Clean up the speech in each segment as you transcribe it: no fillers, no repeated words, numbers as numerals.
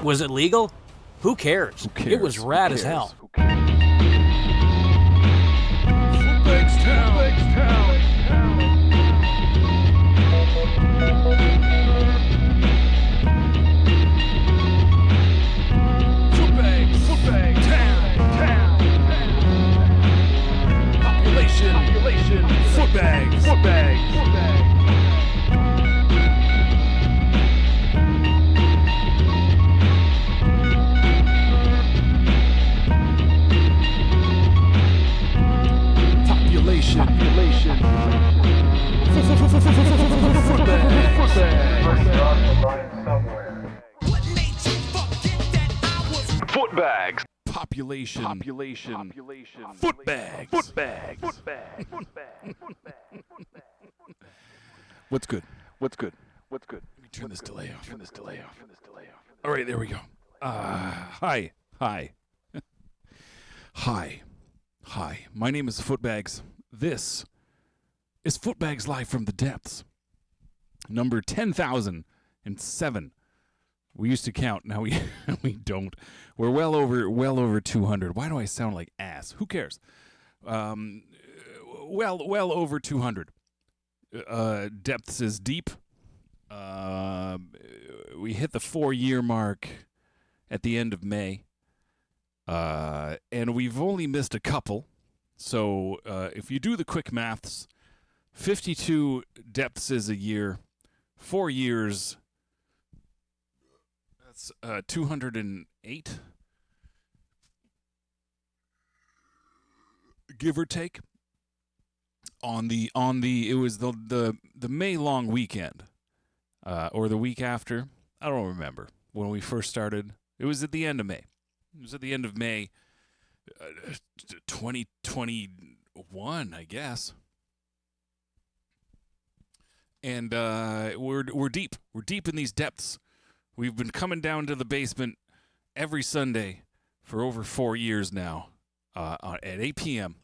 Was it legal? Who cares? It was rad as hell. Footbags Town. Footbags Town. Population. Footbags. Population. Footbags. Population. Footbags. What's good? Let me turn this delay off. All right, there we go. Hi. My name is Footbags. This is Footbags Live from the Depths. Number 10,007. We used to count. Now we don't. We're well over 200. Why do I sound like ass? Who cares? Well over 200. Depths is deep. We hit the 4-year mark at the end of May. And we've only missed a couple. So if you do the quick maths, 52 depths is a year. 4 years, that's 208, give or take. It was the May long weekend, or the week after. I don't remember when we first started. It was at the end of May. 2021, I guess. And we're deep. We're deep in these depths. We've been coming down to the basement every Sunday for over 4 years now, at 8 p.m.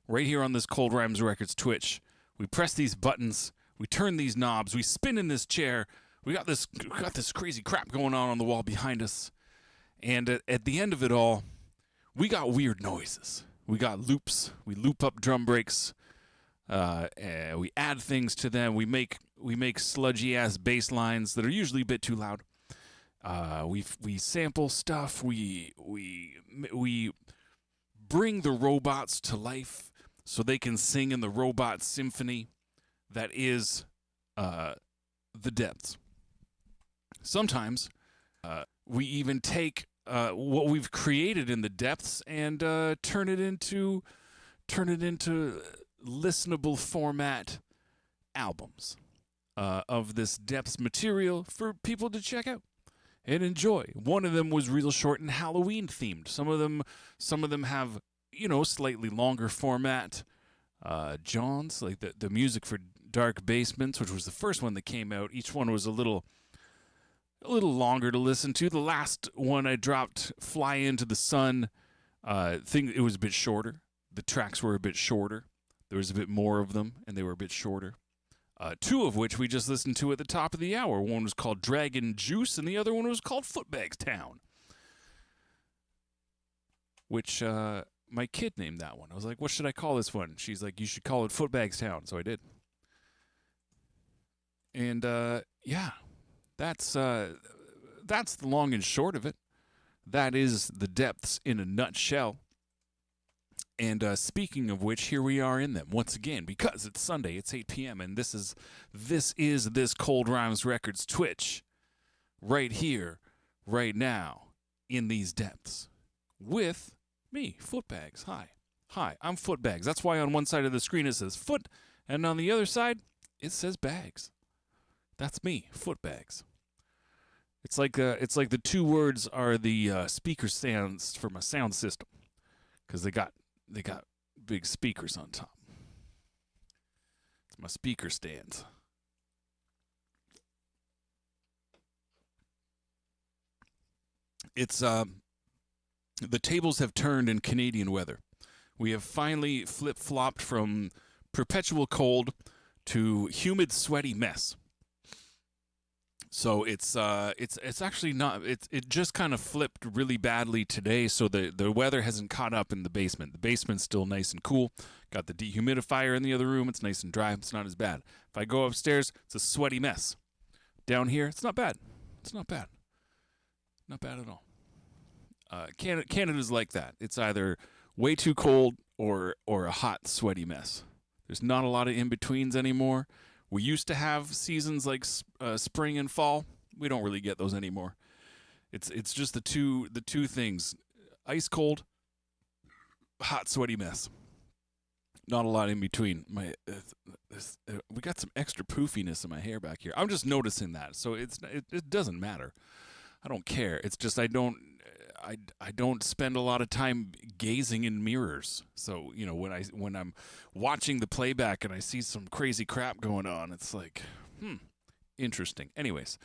right here on this Cold Rhymes Records Twitch. We press these buttons. We turn these knobs. We spin in this chair. We got this crazy crap going on the wall behind us. And at the end of it all, we got weird noises. We got loops. We loop up drum breaks. We add things to them. We make sludgy ass bass lines that are usually a bit too loud. We sample stuff. We bring the robots to life so they can sing in the robot symphony that is the depths. Sometimes we even take what we've created in the depths and turn it into listenable format albums of this depths material for people to check out and enjoy. One of them was real short and Halloween themed. Some of them have, slightly longer format. John's, like the music for Dark Basements, which was the first one that came out. Each one was a little longer to listen to. The last one I dropped, Fly Into the Sun, it was a bit shorter. The tracks were a bit shorter. There was a bit more of them, and they were a bit shorter. Two of which we just listened to at the top of the hour. One was called Dragon Juice, and the other one was called Footbags Town, which my kid named that one. I was like, what should I call this one? She's like, you should call it Footbags Town, so I did. And, yeah, that's the long and short of it. That is the depths in a nutshell. And speaking of which, here we are in them once again, because it's Sunday, it's 8 p.m., and this is this Cold Rhymes Records Twitch right here, right now, in these depths, with me, Footbags. Hi, I'm Footbags. That's why on one side of the screen it says Foot, and on the other side it says Bags. That's me, Footbags. It's like the two words are the speaker stands for my sound system, because they got big speakers on top. It's my speaker stands. It's the tables have turned in Canadian weather. We have finally flip-flopped from perpetual cold to humid, sweaty mess. So it's actually not. It just kind of flipped really badly today. So the weather hasn't caught up in the basement. The basement's still nice and cool. Got the dehumidifier in the other room. It's nice and dry. It's not as bad. If I go upstairs, it's a sweaty mess. Down here, it's not bad. It's not bad. Not bad at all. Canada's like that. It's either way too cold or a hot, sweaty mess. There's not a lot of in-betweens anymore. We used to have seasons like spring and fall. We don't really get those anymore. It's just the two things: ice cold, hot, sweaty mess. Not a lot in between. We got some extra poofiness in my hair back here. I'm just noticing that, so it doesn't matter. I don't care. It's just I don't spend a lot of time gazing in mirrors. So, you know, when I'm watching the playback and I see some crazy crap going on, it's like, interesting. Anyways,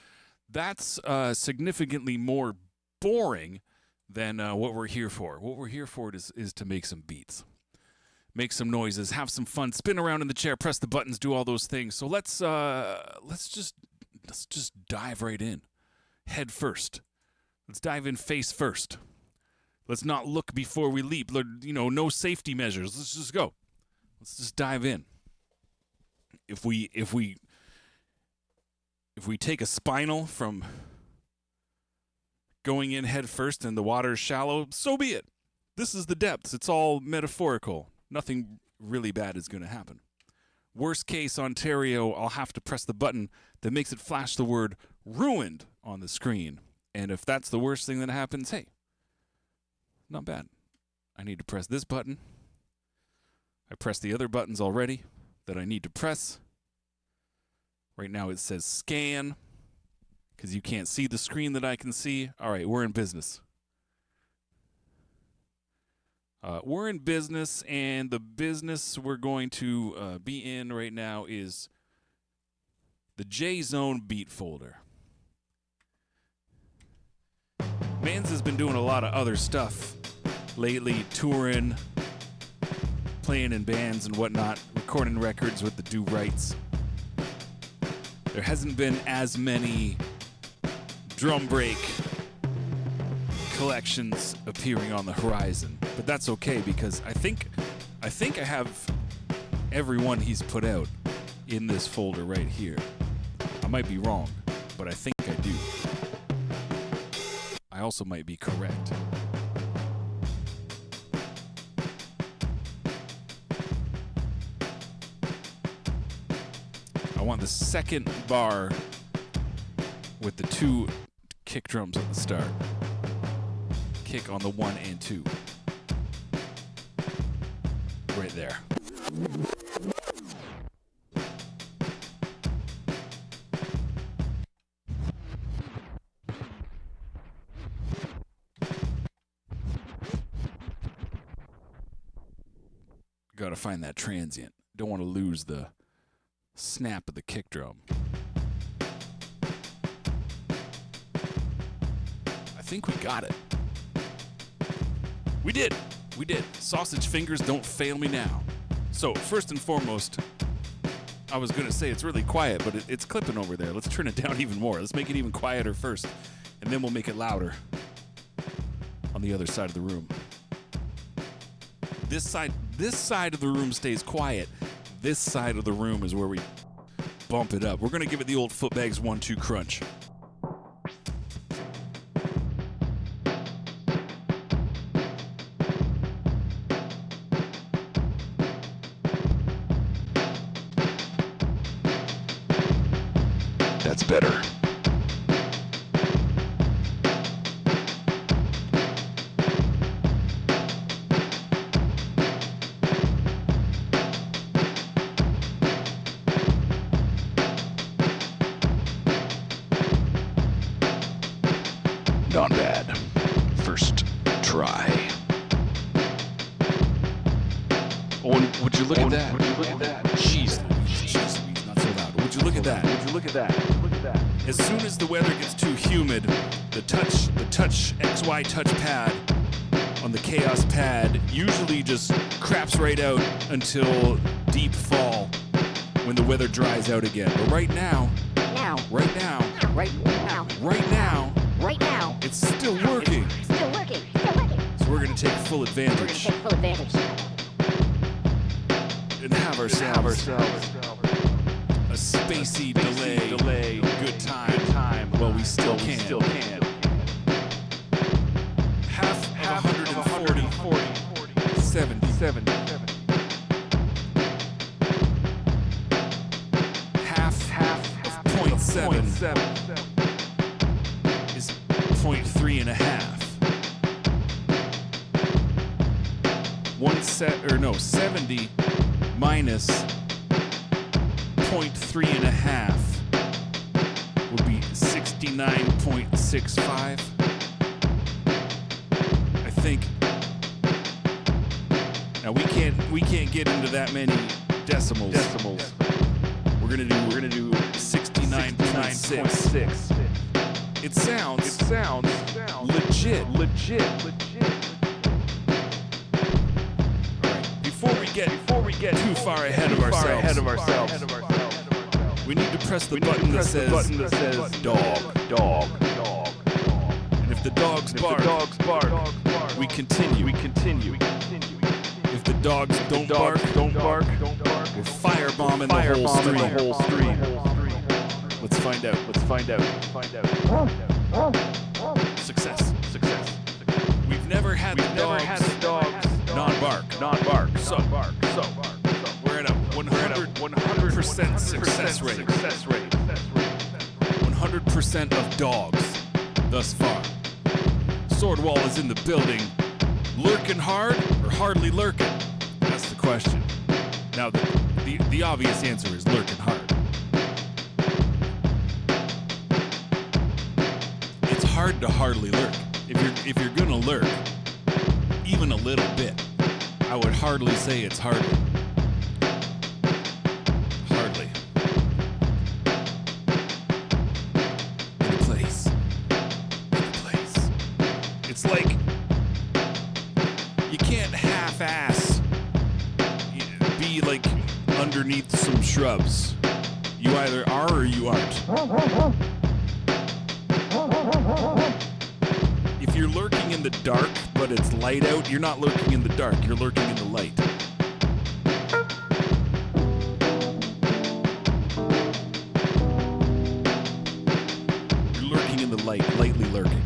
that's significantly more boring than what we're here for. What we're here for is to make some beats, make some noises, have some fun, spin around in the chair, press the buttons, do all those things. So let's just dive right in, head first. Let's dive in face first. Let's not look before we leap. You know, no safety measures. Let's just go. Let's just dive in. If we take a spinal from going in head first and the water is shallow, so be it. This is the depths. It's all metaphorical. Nothing really bad is going to happen. Worst case, Ontario, I'll have to press the button that makes it flash the word ruined on the screen. And if that's the worst thing that happens, hey, not bad. I need to press this button. I pressed the other buttons already that I need to press. Right now it says scan because you can't see the screen that I can see. All right, we're in business. We're in business, and the business we're going to be in right now is the J-Zone beat folder. Mans has been doing a lot of other stuff lately, touring, playing in bands and whatnot, recording records with the Do Rights. There hasn't been as many drum break collections appearing on the horizon, but that's okay because I think I have every one he's put out in this folder right here. I might be wrong, but I think I do. I also might be correct. I want the second bar with the 2 kick drums at the start. Kick on the 1 and 2. Right there. Gotta find that transient. Don't want to lose the snap of the kick drum. I think we got it. We did. Sausage fingers don't fail me now. So, first and foremost, I was going to say it's really quiet, but it's clipping over there. Let's turn it down even more. Let's make it even quieter first, and then we'll make it louder on the other side of the room. This side of the room stays quiet. This side of the room is where we bump it up. We're going to give it the old Footbags 1-2 crunch. That's better. Not bad. First try. Oh, would you look at that? Would you look at that? Jeez, not so loud. Would you look at that? Would you look at that? Look at that. As soon as the weather gets too humid, the touch XY touch pad on the Chaos pad usually just craps right out until deep fall when the weather dries out again. But right now, Right now. Right now, Right now. it's still working. Still working. Still working. So we're going to take full We're gonna advantage take full advantage. and have ourselves a spacey delay. Good time while we still can. Half of 140. 70. Half of 0.7 is 0.3 and a half. 70 minus 0.3 and a half would be 69.65. I think. Now we can't get into that many decimals. We're gonna do 69.6. It sounds legit. Before we get too far ahead of ourselves, we need to press the button that says dog. And if the dogs bark, we continue. If the dogs don't bark, we're firebombing the whole stream. Let's find out. Success. We've never had the dogs not bark. So we're at a 100% success rate. 100% of dogs thus far. Swordwall is in the building. Lurking hard or hardly lurking? That's the question. Now, the obvious answer is lurking hard. It's hard to hardly lurk. If you're gonna lurk, even a little bit, I would hardly say it's hardly. In place. It's like you can't half-ass be like underneath some shrubs. You either are or you aren't. If you're lurking in the dark, but it's light out, you're not lurking in the dark, you're lurking in the light. You're lurking in the light, lightly lurking.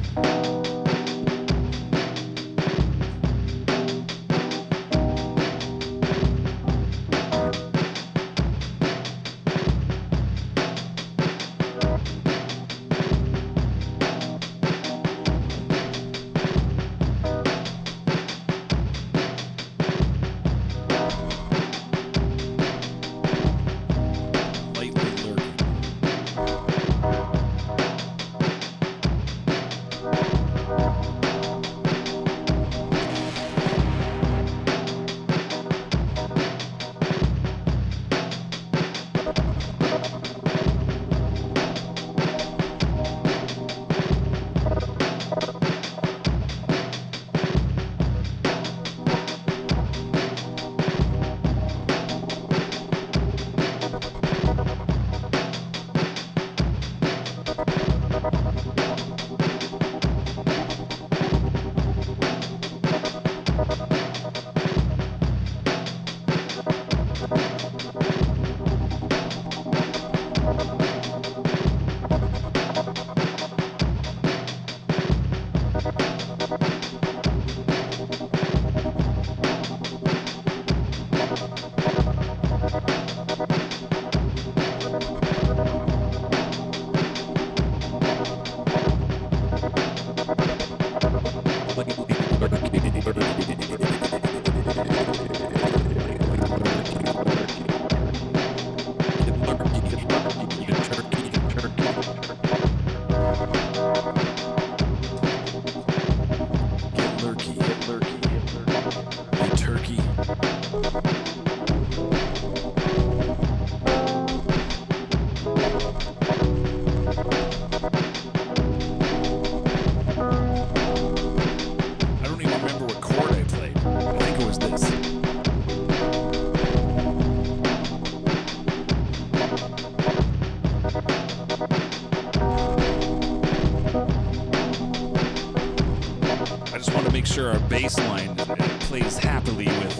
make sure our bass line plays happily with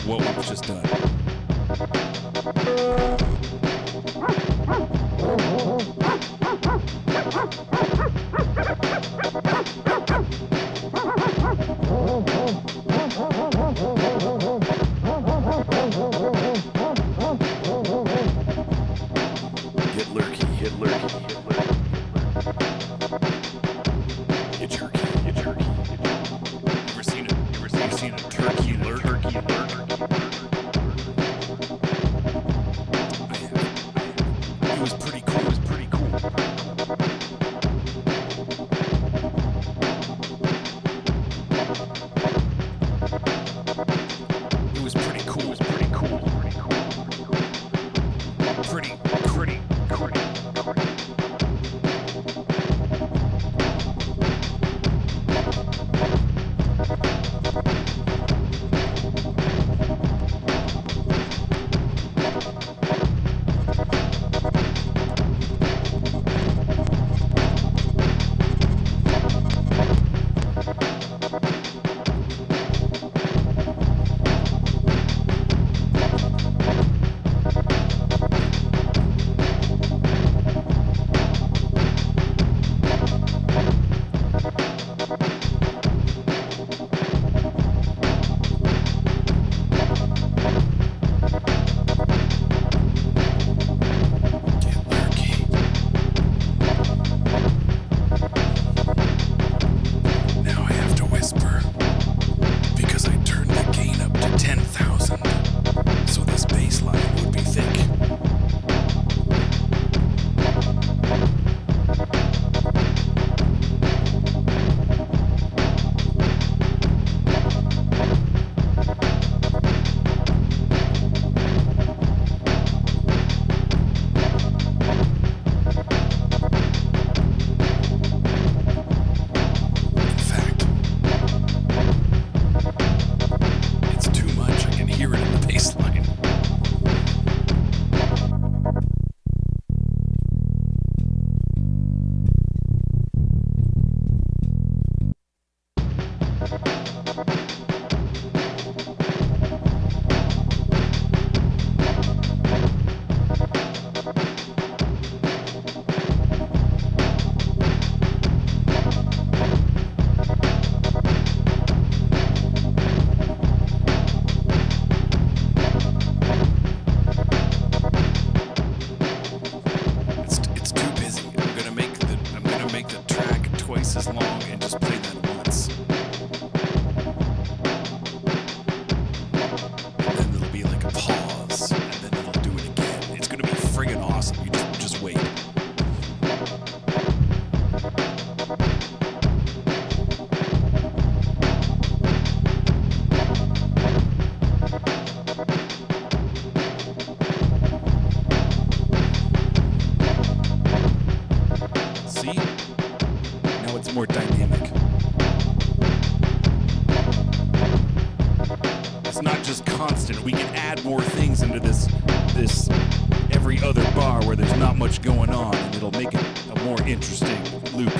what we've just done. Get lurky, get lurky, get lurky. Get jerky, get jerky. Ever seen a turkey lurk? Turkey lurk. I have. It was pretty cool. It was pretty cool. It was pretty cool. It was pretty cool. Pretty cool. Pretty, pretty, pretty. More dynamic. It's not just constant. We can add more things into this every other bar where there's not much going on, and it'll make it a more interesting loop.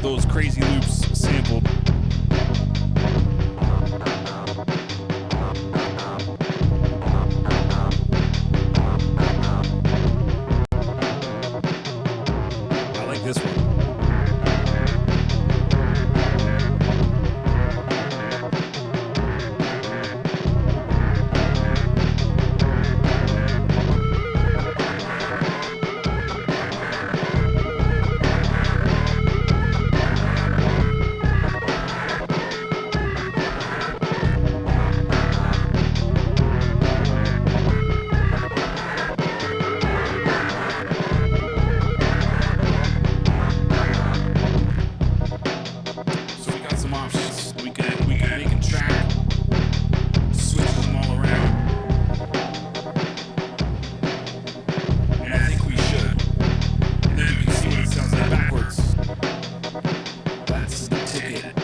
those crazy loops sampled. I like this one. So we got some options. We can make a track, switch them all around, and I think we should. And then you can see what it sounds like backwards. That's the ticket.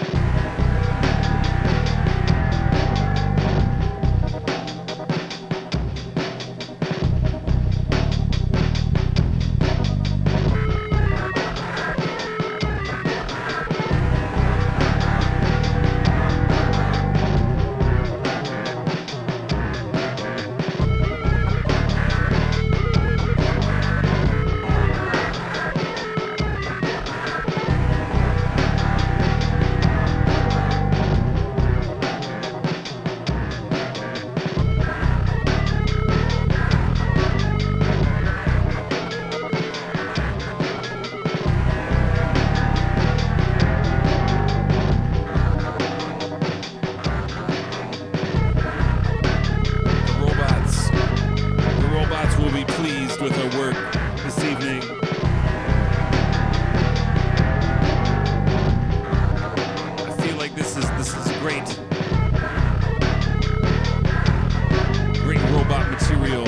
The robots will be pleased with our work this evening. I feel like this is great. Great robot material.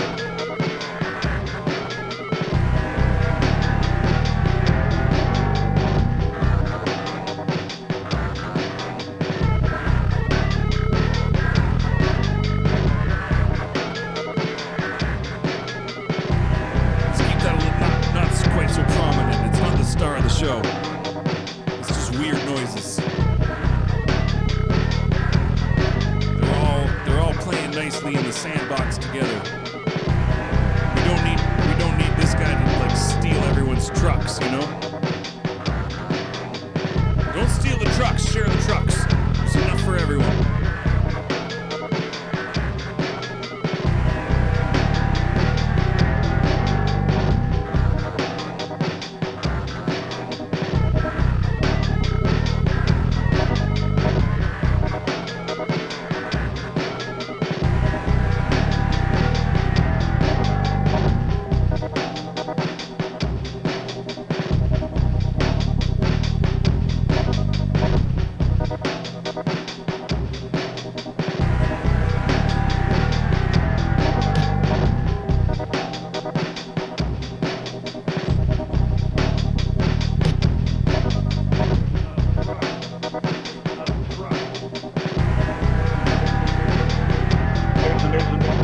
Let's keep that a little, not quite so prominent. It's not the star of the show. It's just weird noises. They're all playing nicely in the sandbox together. We don't need this guy to like steal everyone's trucks, you know? Don't steal the trucks, share the trucks. There's enough for everyone.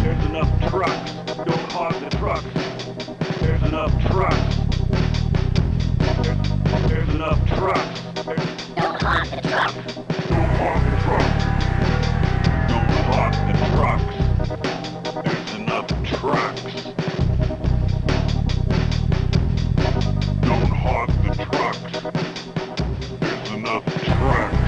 There's enough trucks. Don't hog the trucks. There's enough trucks. There's enough trucks. Don't hog the truck. Don't hog the trucks. Don't hog the trucks. There's enough trucks. Don't hog the trucks. There's enough trucks.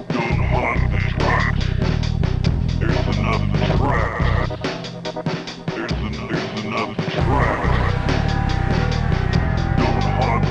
Don't hog the trucks. There's enough trucks. There's enough trucks. Don't hog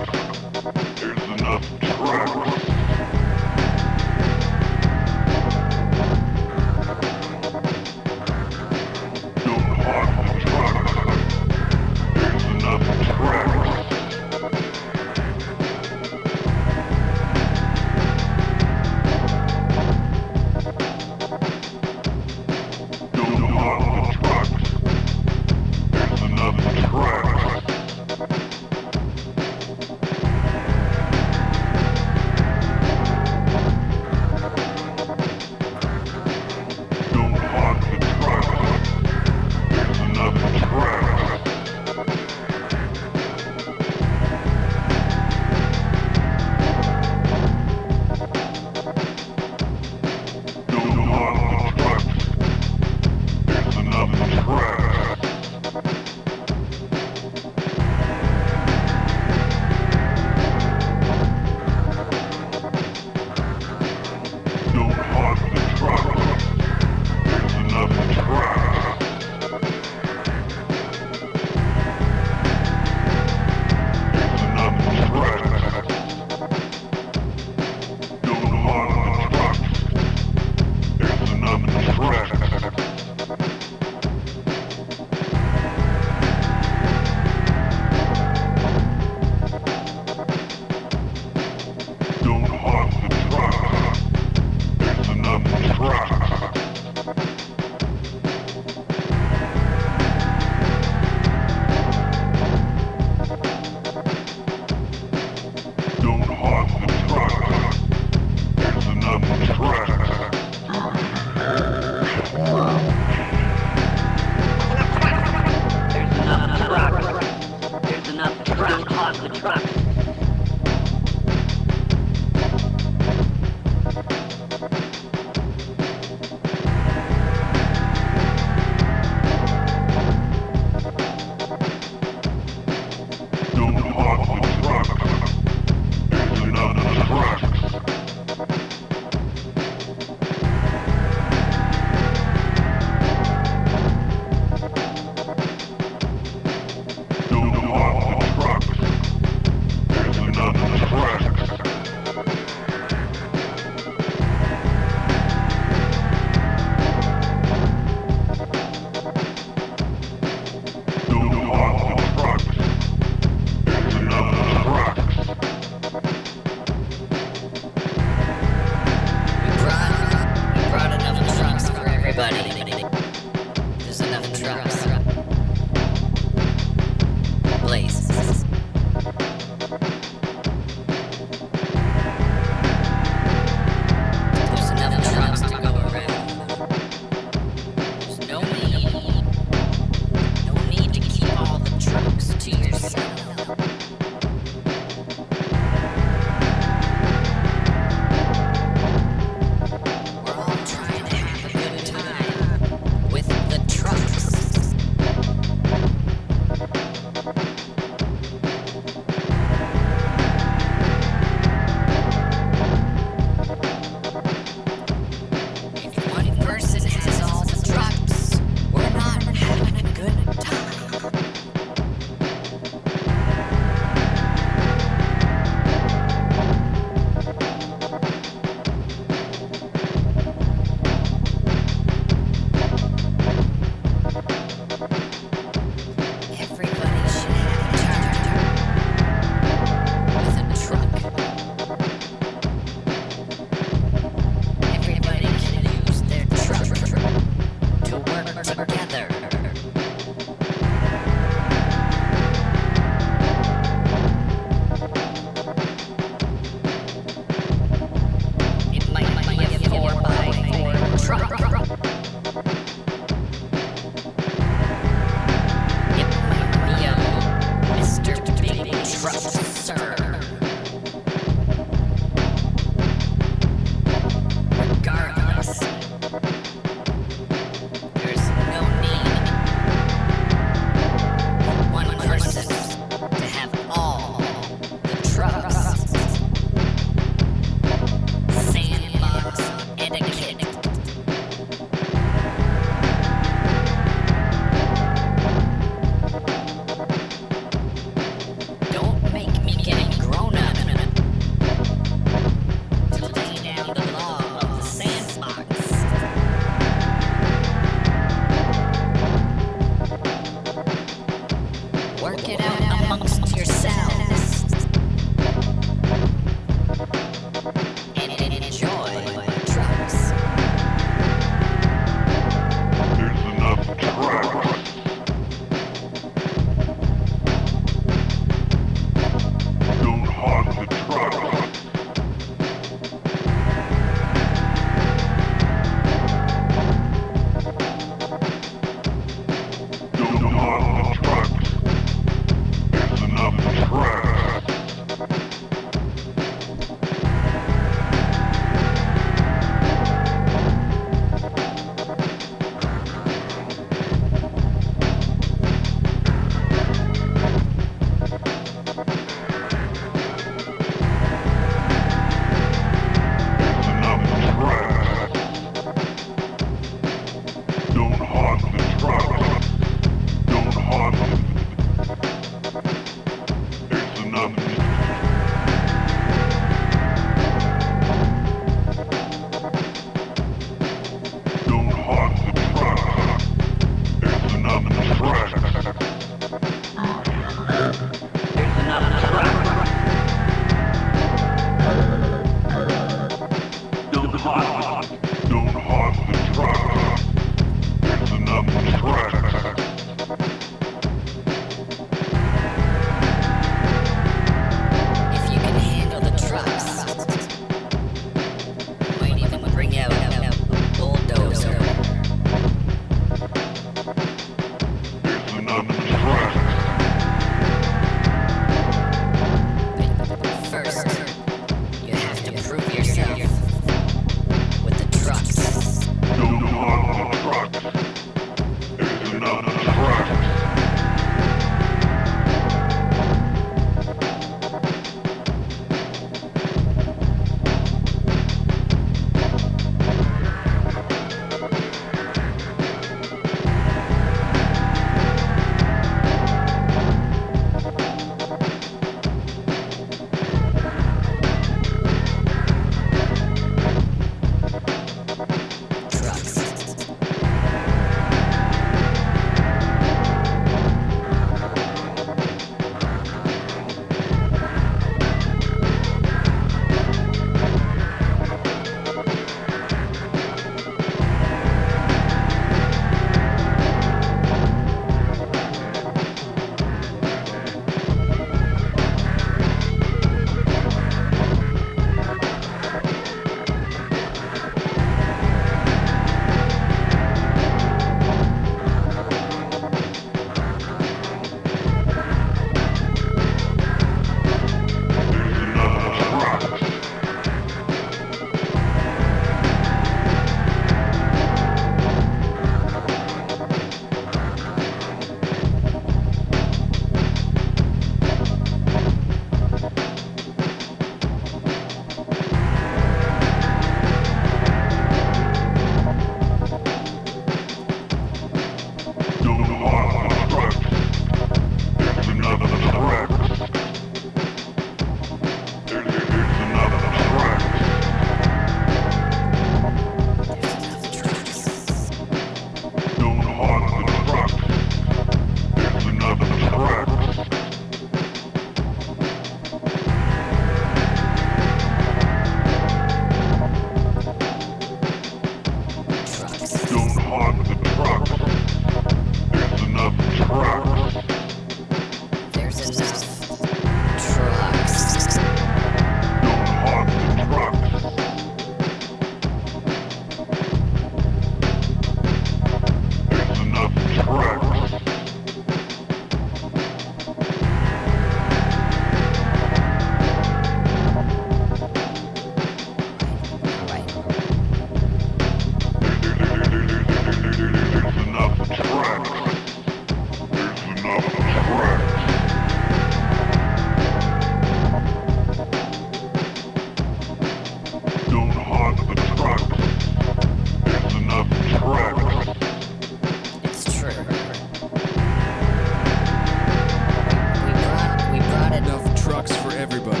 everybody.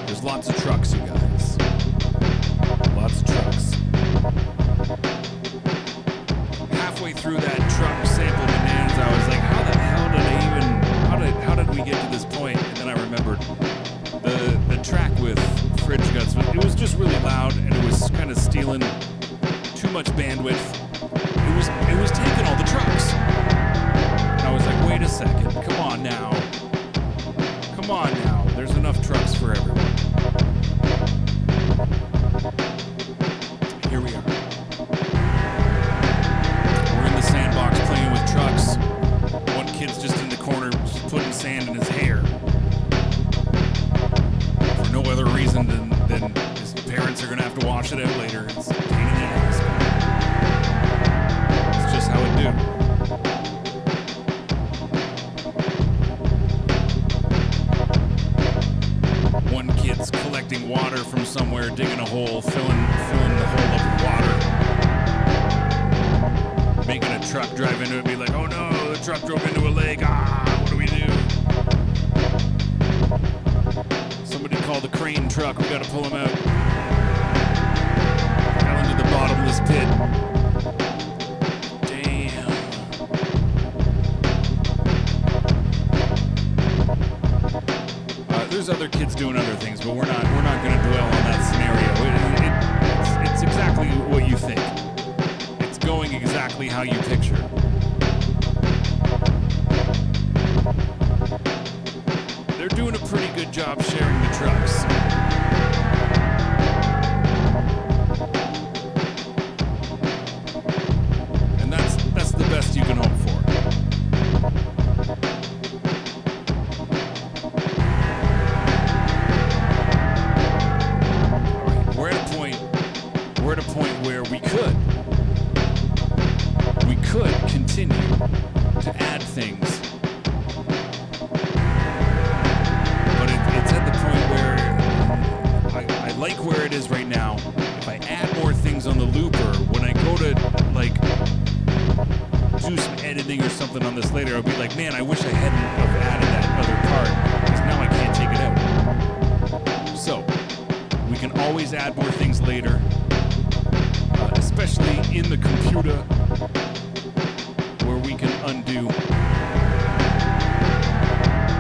There's lots of trucks, you guys. Lots of trucks. Halfway through that truck sample bonanza, I was like, how the hell did I even, how did we get to this point? And then I remembered the track with Fridge Guts, it was just really loud and it was kind of stealing too much bandwidth. It was taking all the trucks. And I was like, wait a second, come on now. Come on now, there's enough trucks for everyone. Here we are. We're in the sandbox playing with trucks. One kid's just in the corner putting sand in his hair. For no other reason than his parents are going to have to wash it out later. It's a pain in the ass. It's just how it do. One kid's collecting water from somewhere, digging a hole, filling the hole up with water. Making a truck drive into it and be like, oh no, the truck drove into a lake. What do we do? Somebody call the crane truck. We gotta pull him out. Fell into the bottomless pit. Damn. There's other kids doing other things, but we're not gonna dwell on that scenario. It's exactly what you think. It's going exactly how you picture. They're doing a pretty good job sharing the trucks. And that's the best you can hope for. All right, we're at a point where we could continue to add things. I like where it is right now. If I add more things on the looper, when I go to like do some editing or something on this later, I'll be like, man, I wish I hadn't have added that other part because now I can't take it out. So we can always add more things later, especially in the computer where we can undo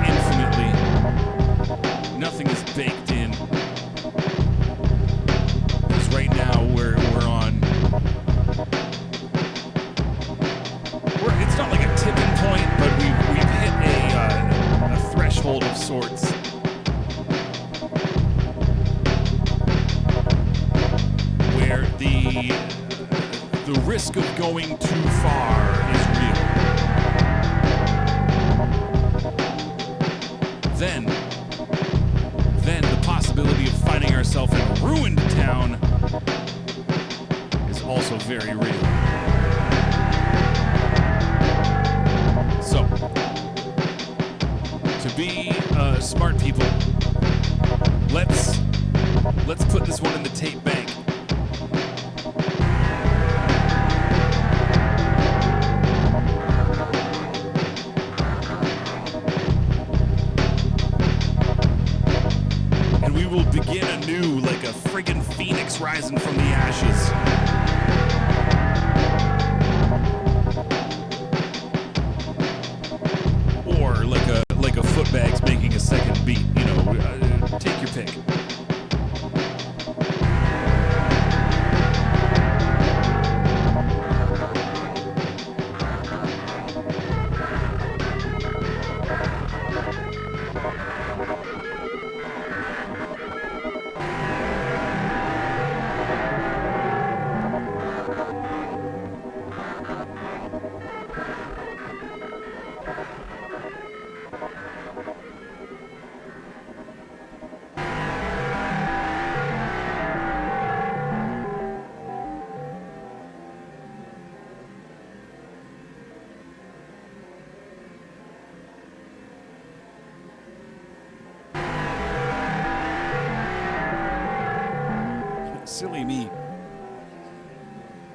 infinitely. Nothing is baked in. Right now we're on. It's not like a tipping point, but we've hit a threshold of sorts. Where the risk of going too far is real. Then the possibility of finding ourselves in a ruined town is also very real. So, to be smart people, let's put this one in the tape bank. And we will begin anew like a friggin' phoenix rising from the ashes. Or like a Footbags making a second beat, you know, take your pick.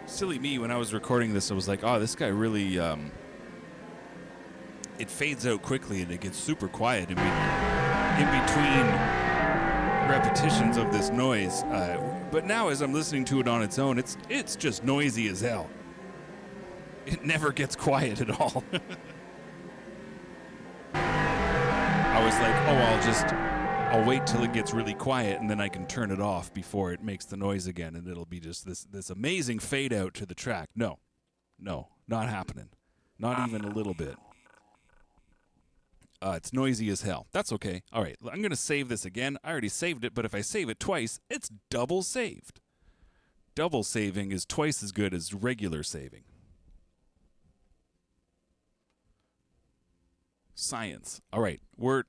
Silly me, when I was recording this, I was like, oh, this guy really, it fades out quickly and it gets super quiet. And in between repetitions of this noise. But now as I'm listening to it on its own, it's just noisy as hell. It never gets quiet at all. I was like, I'll wait till it gets really quiet and then I can turn it off before it makes the noise again, and it'll be just this amazing fade out to the track. No, not happening. Not even a little bit. It's noisy as hell. That's okay. All right, I'm going to save this again. I already saved it, but if I save it twice, it's double saved. Double saving is twice as good as regular saving. Science. All right, There's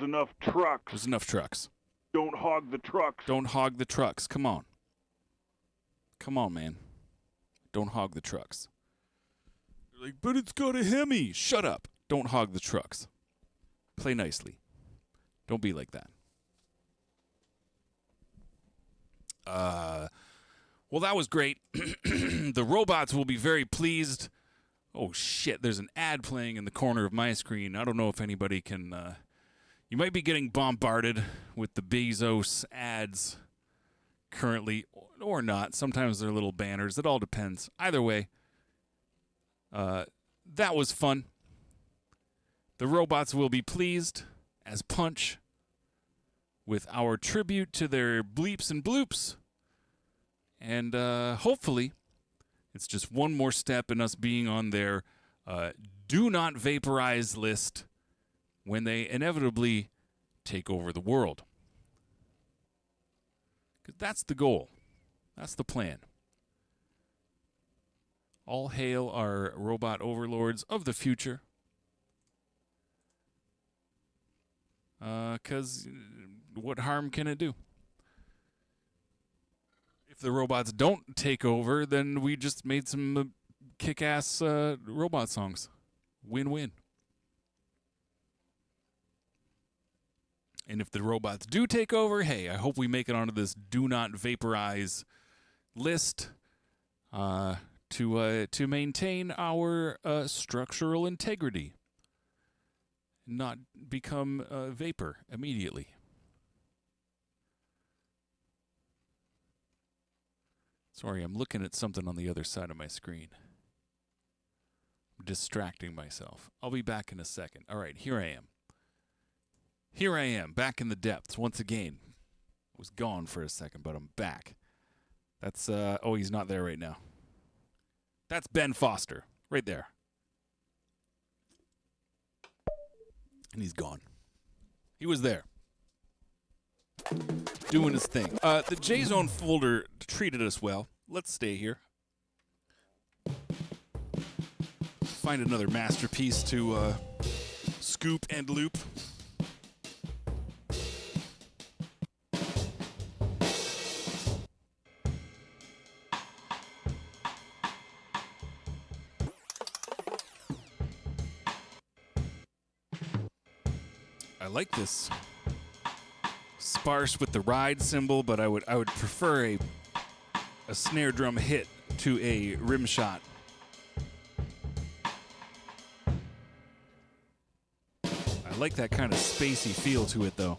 enough trucks. there's enough trucks. Don't hog the trucks. Don't hog the trucks. Come on. Come on, man. Don't hog the trucks. You're like, but it's got a Hemi. Shut up. Don't hog the trucks. Play nicely. Don't be like that. Well, that was great. The robots will be very pleased. Oh, shit. There's an ad playing in the corner of my screen. I don't know if anybody can... you might be getting bombarded with the Bezos ads currently, or not. Sometimes they're little banners. It all depends. Either way, that was fun. The robots will be pleased as punch with our tribute to their bleeps and bloops. And hopefully, it's just one more step in us being on their do not vaporize list when they inevitably take over the world. Because that's the goal. That's the plan. All hail our robot overlords of the future. Because what harm can it do? If the robots don't take over, then we just made some kick-ass robot songs. Win-win. And if the robots do take over, hey, I hope we make it onto this do not vaporize list to maintain our structural integrity. Not become vapor immediately. Sorry, I'm looking at something on the other side of my screen. I'm distracting myself. I'll be back in a second. All right, here I am. Here I am, back in the depths once again. I was gone for a second, but I'm back. That's, oh, he's not there right now. That's Ben Foster, right there. And he's gone. He was there. Doing his thing. The J-Zone folder treated us well. Let's stay here. Find another masterpiece to scoop and loop. I like this sparse with the ride cymbal, but I would prefer a snare drum hit to a rim shot. I like that kind of spacey feel to it, though.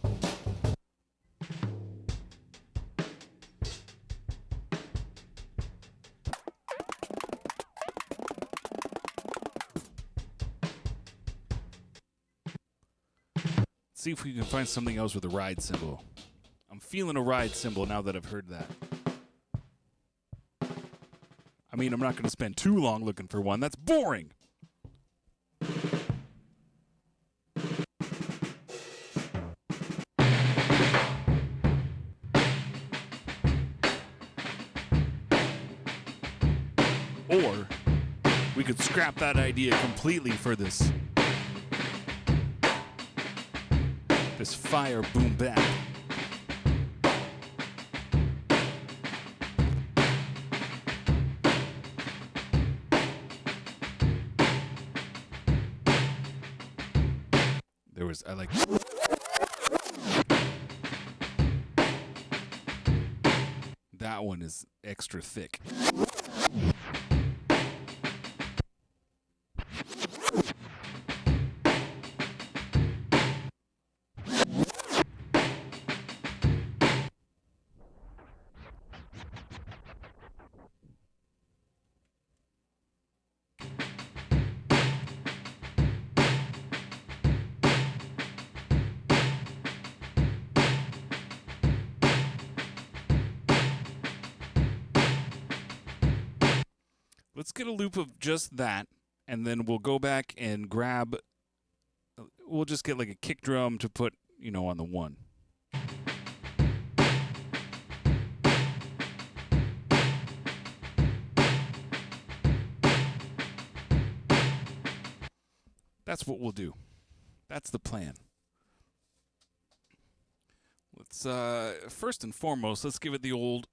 See if we can find something else with a ride cymbal. I'm feeling a ride cymbal now that I've heard that. I mean, I'm not going to spend too long looking for one. That's boring. Or we could scrap that idea completely for this fire boom bap. I like that one is extra thick. Let's get a loop of just that, and then we'll go back and grab. We'll just get like a kick drum to put, on the one. That's what we'll do. That's the plan. Let's first and foremost, let's give it the old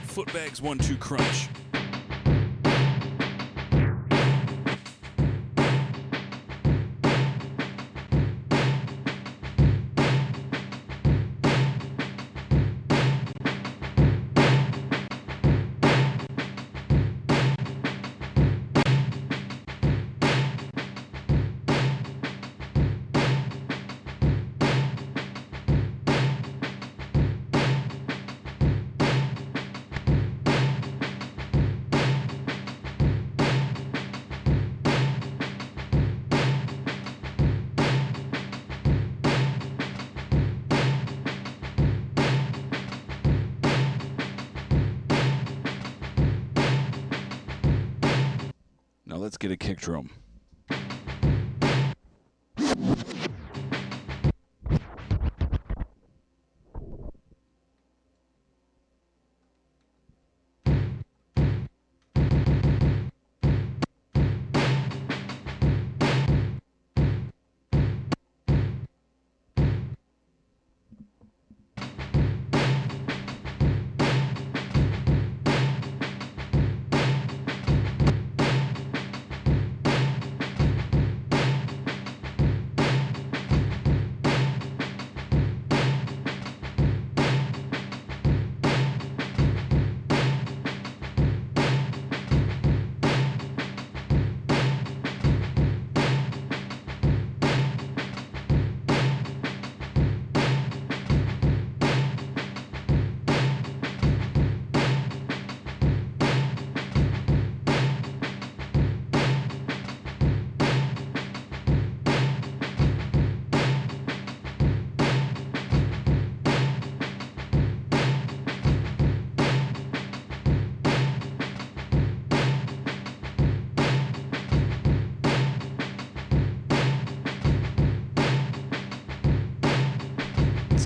Footbags 1-2 crunch. Now let's get a kick drum.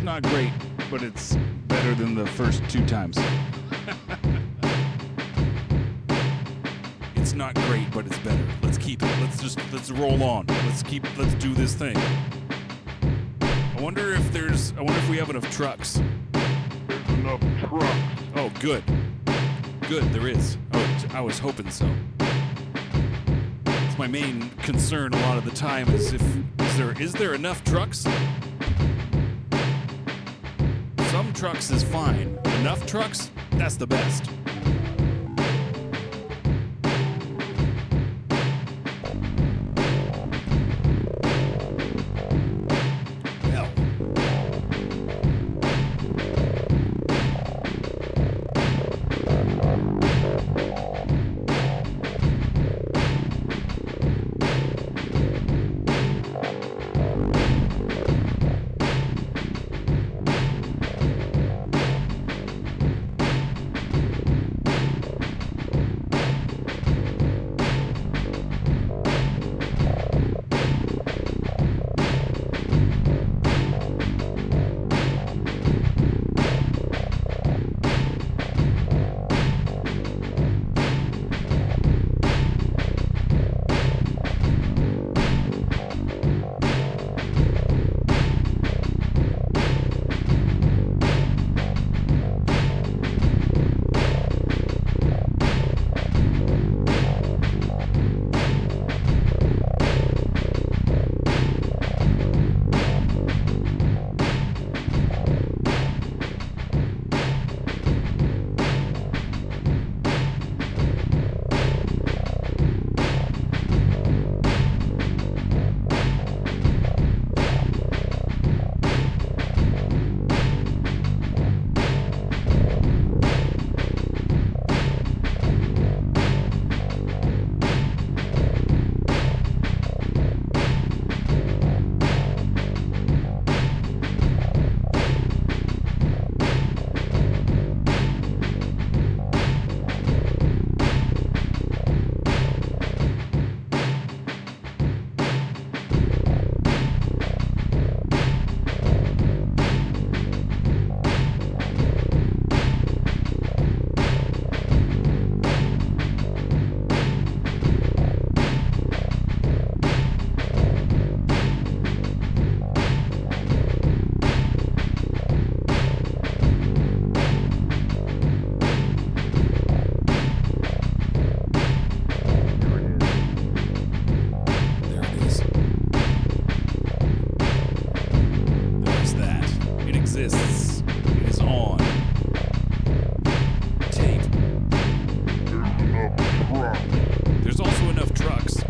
Not great, but it's better than the first 2 times. It's not great, but it's better. Let's keep it. Let's roll on. Let's do this thing. I wonder if we have enough trucks. There's enough trucks. Oh, good. Good, there is. Oh, I was hoping so. It's my main concern a lot of the time is is there enough trucks? Some trucks is fine. Enough trucks? That's the best. Well. exists. It is on tape. There's also enough trucks.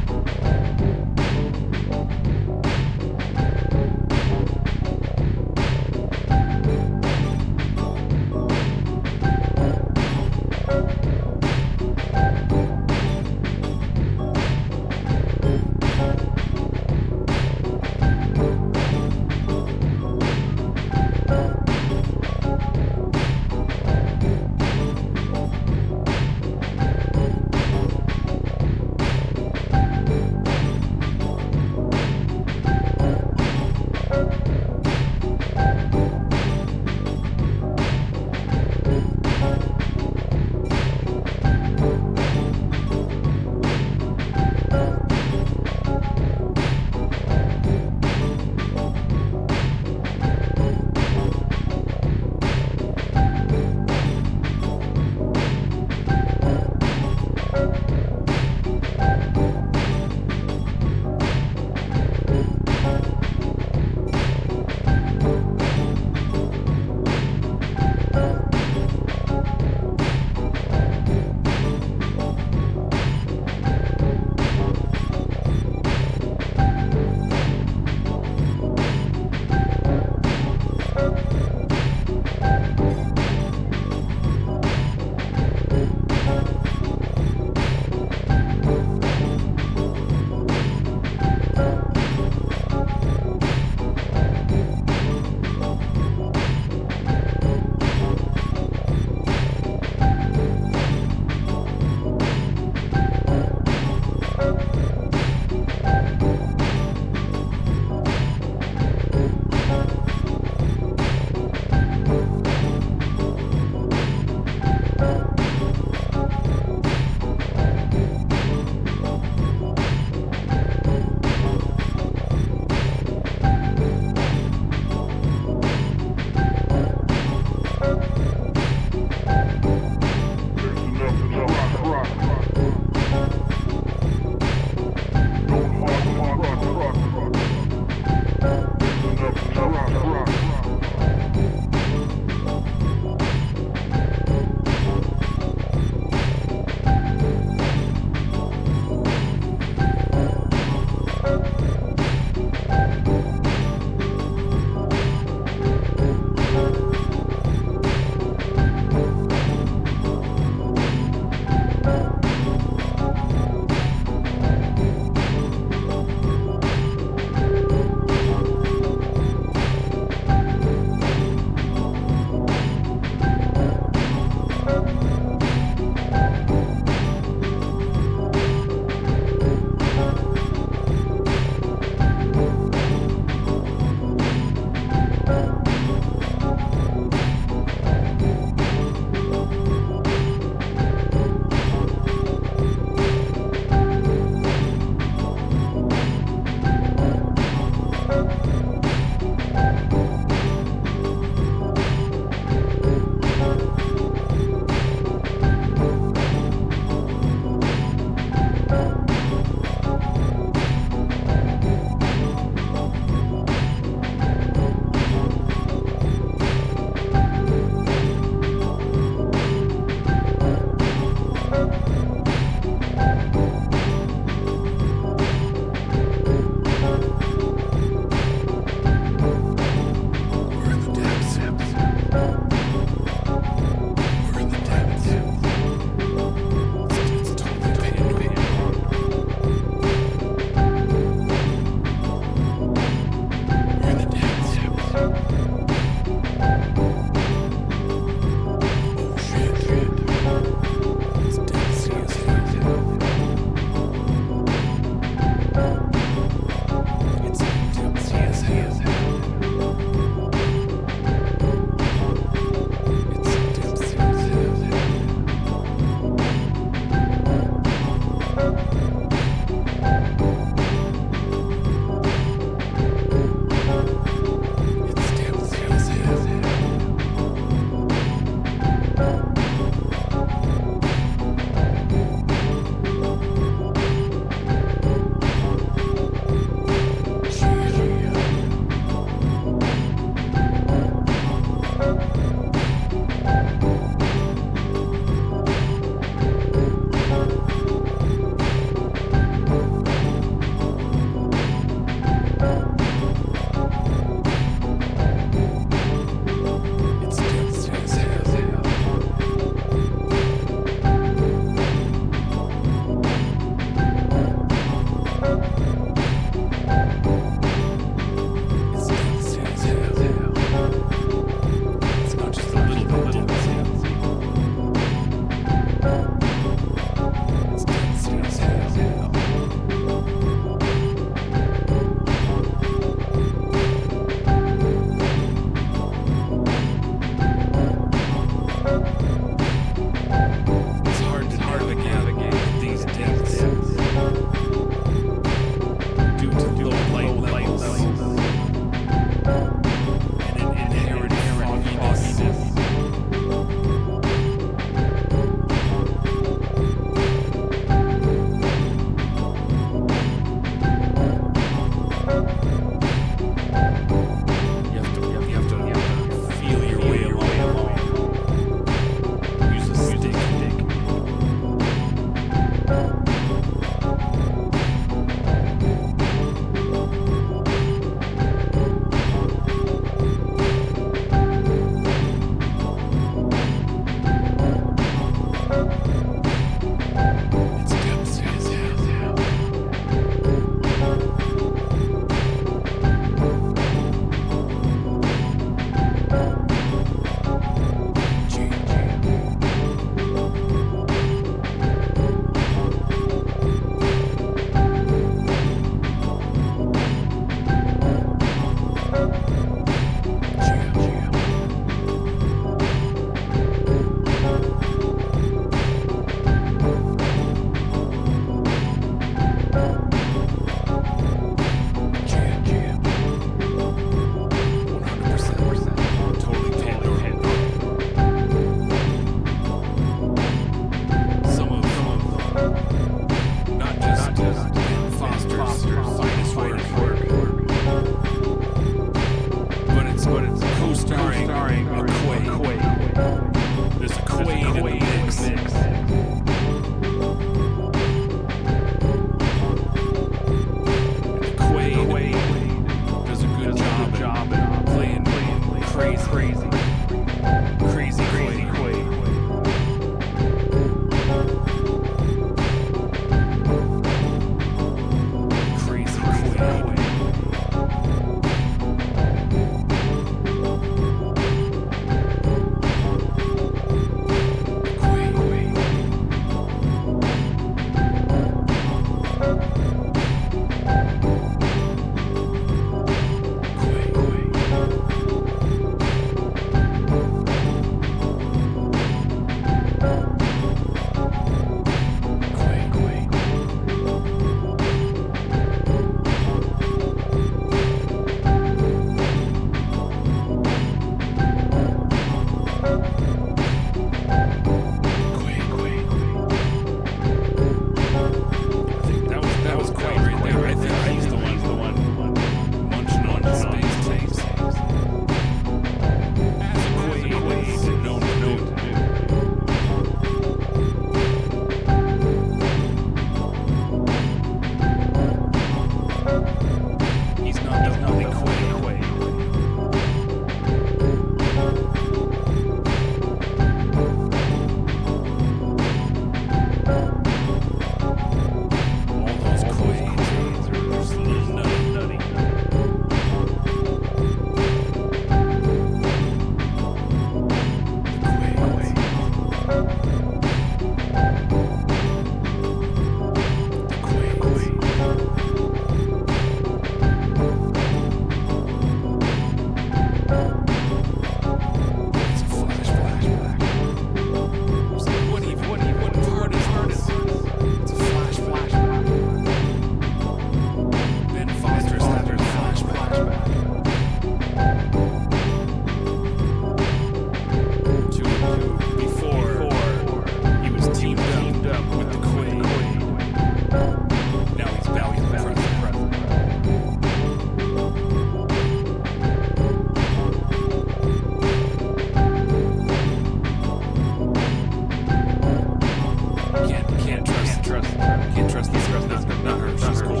Can't trust this girl. Not her. She's cool.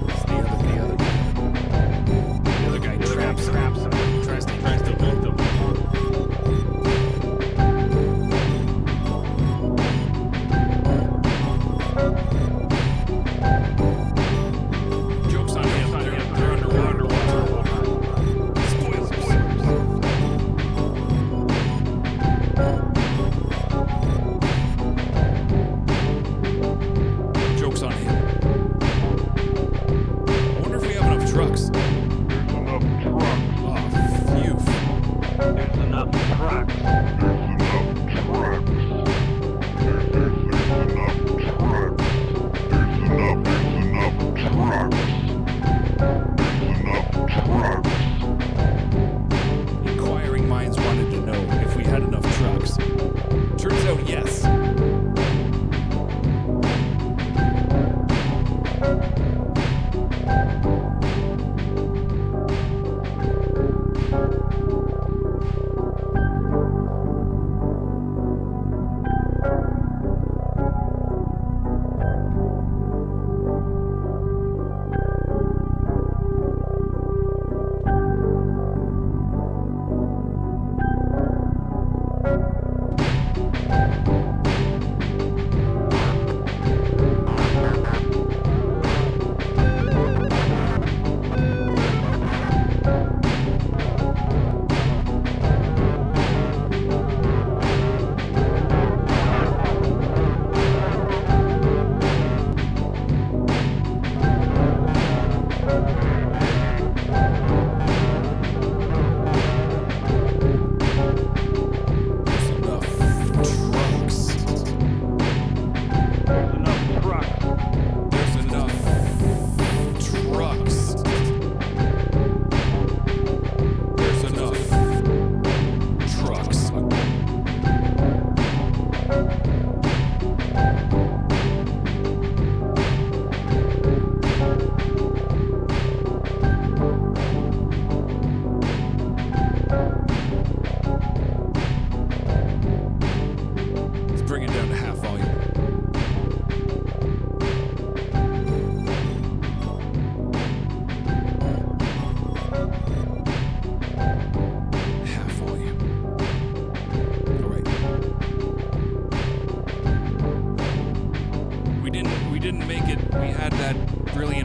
It's the other guy traps him. Tries to beat them. Joke's on him. They're underwater. Spoilers. Joke's on him. I wonder if we have enough trucks. There's enough trucks. Oh, phew. There's enough trucks. There's enough trucks. There's enough trucks. There's enough trucks. There's enough trucks. Inquiring minds wanted to know if we had enough trucks. Turns out yes.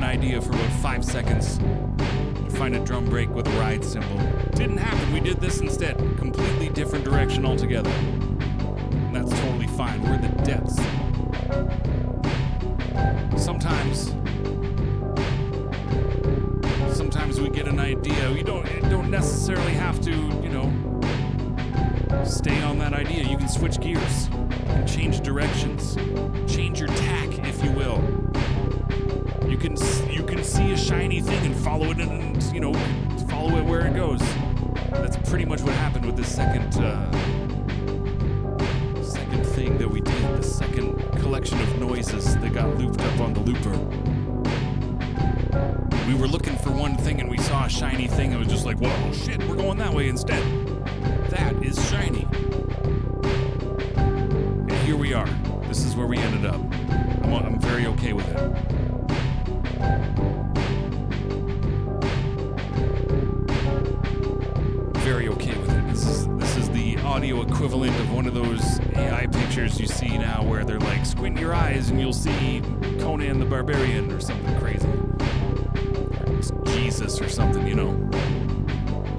idea for about 5 seconds to find a drum break with a ride cymbal. Didn't happen. We did this instead. Completely different direction altogether. And that's totally fine. We're in the depths. Sometimes we get an idea. You don't necessarily have to, stay on that idea. You can switch gears and change directions. Change your tack, if you will. You can see a shiny thing and follow it and follow it where it goes. That's pretty much what happened with this second thing that we did. The second collection of noises that got looped up on the looper. We were looking for one thing and we saw a shiny thing and was just like, whoa, shit, we're going that way instead. That is shiny. And here we are. This is where we ended up. I'm very okay with it. Very okay with it. This is the audio equivalent of one of those AI pictures you see now where they're like, squint your eyes and you'll see Conan the Barbarian or something crazy. Or Jesus or something, It'll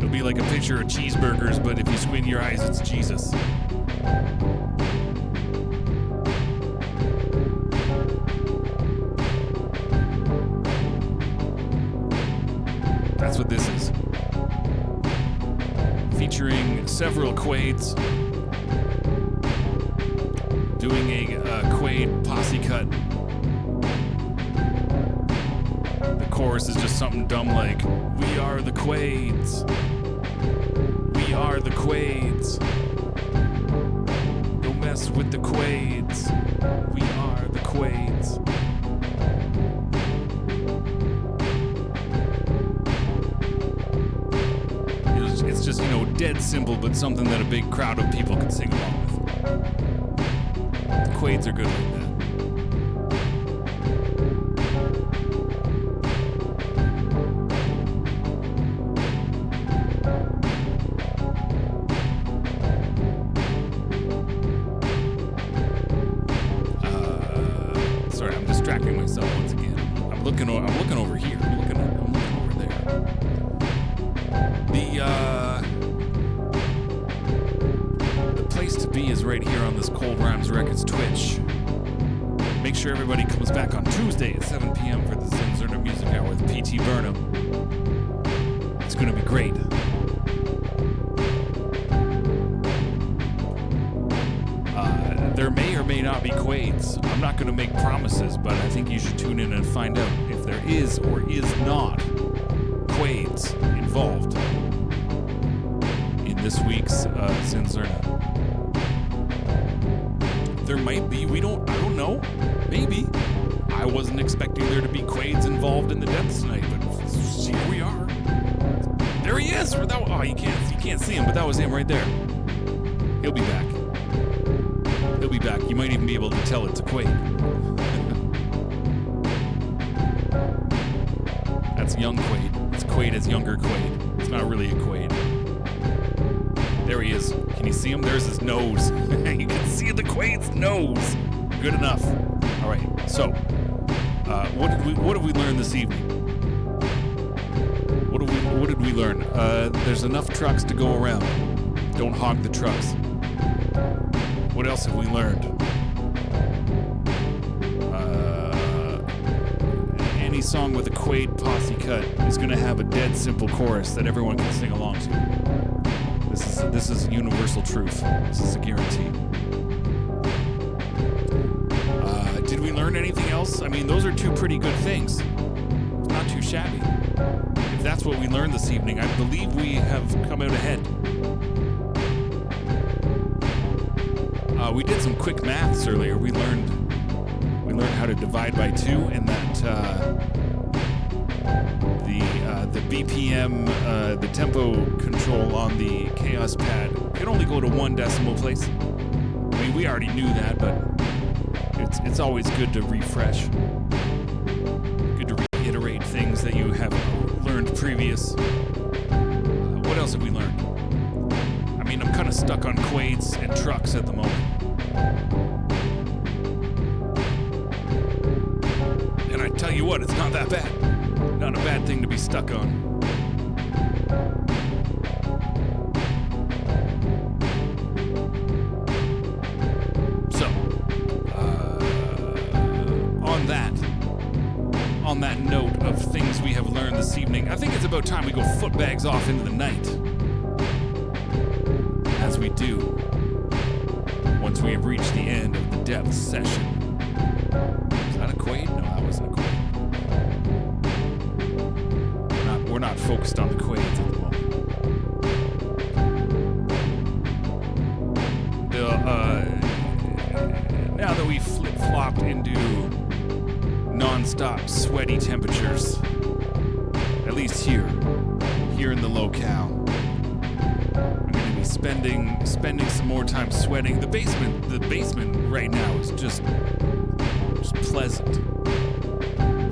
be like a picture of cheeseburgers, but if you squint your eyes, it's Jesus. That's what this is. Featuring several Quaids. Doing a Quaid posse cut. The chorus is just something dumb like, we are the Quaids. We are the Quaids. Don't mess with the Quaids. We are the Quaids. know, dead simple, but something that a big crowd of people can sing along with. The Quades are good like that. Sorry, I'm distracting myself once again. I'm looking over here. I'm looking over there. The place to be is right here on this Cold Rhymes Records Twitch. Make sure everybody comes back on Tuesday at 7 p.m. for the Zinzerner Music Hour with P.T. Burnham. It's going to be great. There may or may not be Quades. I'm not going to make promises, but I think you should tune in and find out if there is or is not Quades involved in this week's Zinzerna. There might be. I don't know. Maybe. I wasn't expecting there to be Quades involved in the depths tonight, but here we are. There he is. Oh, you can't see him, but that was him right there. He'll be back. He'll be back. You might even be able to tell it's a Quade. That's young Quade. It's Quade as younger Quade. It's not really a Quade. There he is. Can you see him? There's his nose. You can see the Quade's nose. Good enough. All right. So, what did we learn this evening? What did we learn? There's enough trucks to go around. Don't hog the trucks. What else have we learned? Any song with a Quade posse cut is going to have a dead simple chorus that everyone can sing along to. This is universal truth. This is a guarantee. Did we learn anything else? I mean, those are two pretty good things. It's not too shabby. If that's what we learned this evening, I believe we have come out ahead. We did some quick maths earlier. We learned how to divide by 2, and that the BPM, the tempo control on the Chaos pad can only go to 1 decimal place. I mean, we already knew that, but it's always good to refresh. Good to reiterate things that you have learned previous. What else have we learned? I mean, I'm kind of stuck on Quades and trucks at the moment. And I tell you what, it's not that bad. Not a bad thing to be stuck on. So, on that note of things we have learned this evening, I think it's about time we go footbags off into the night. As we do, once we have reached the end of the depth session. Was that a Quade? No, that wasn't a Quade. We're not focused on the Quades at the moment. Now that we've flip-flopped into non-stop sweaty temperatures, at least here in the locale, spending some more time sweating. The basement right now is just pleasant.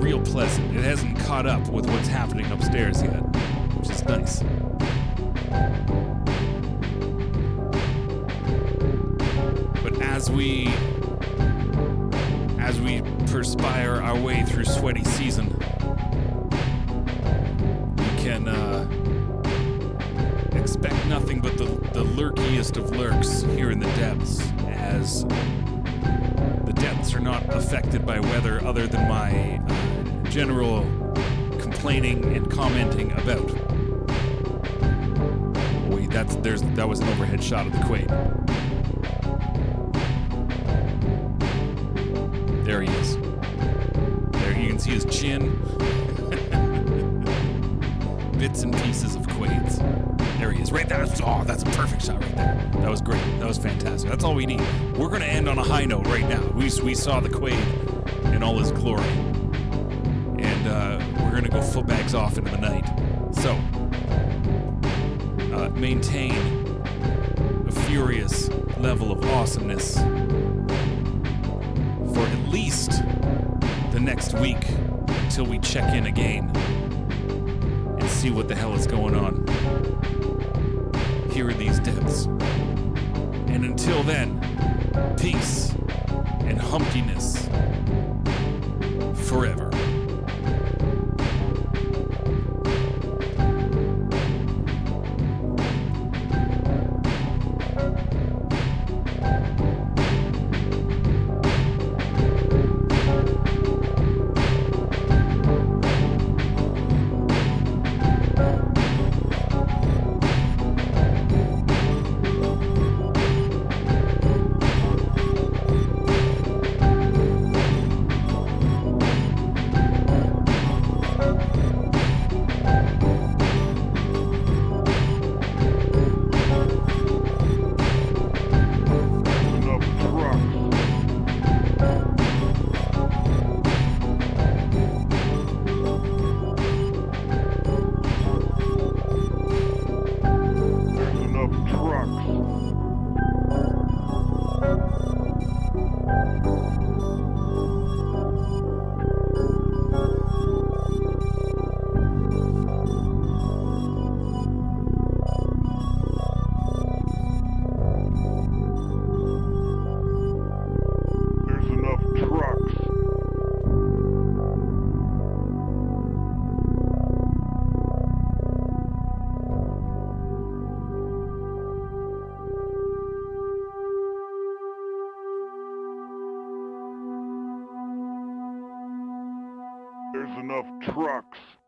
Real pleasant. It hasn't caught up with what's happening upstairs yet, which is nice. But as we perspire our way through sweaty season, we can expect nothing but the lurkiest of lurks here in the depths, as the depths are not affected by weather other than my general complaining and commenting about. Wait, that was an overhead shot of the Quade. There he is. There you can see his chin. Bits and pieces of Quades. There he is, right there. Oh, that's a perfect shot right there. That was great. That was fantastic. That's all we need. We're going to end on a high note right now. We saw the Quade in all his glory. And we're going to go footbags off into the night. So, maintain a furious level of awesomeness for at least the next week until we check in again and see what the hell is going on here in these depths. And until then, peace and humptiness forever. There's enough trucks.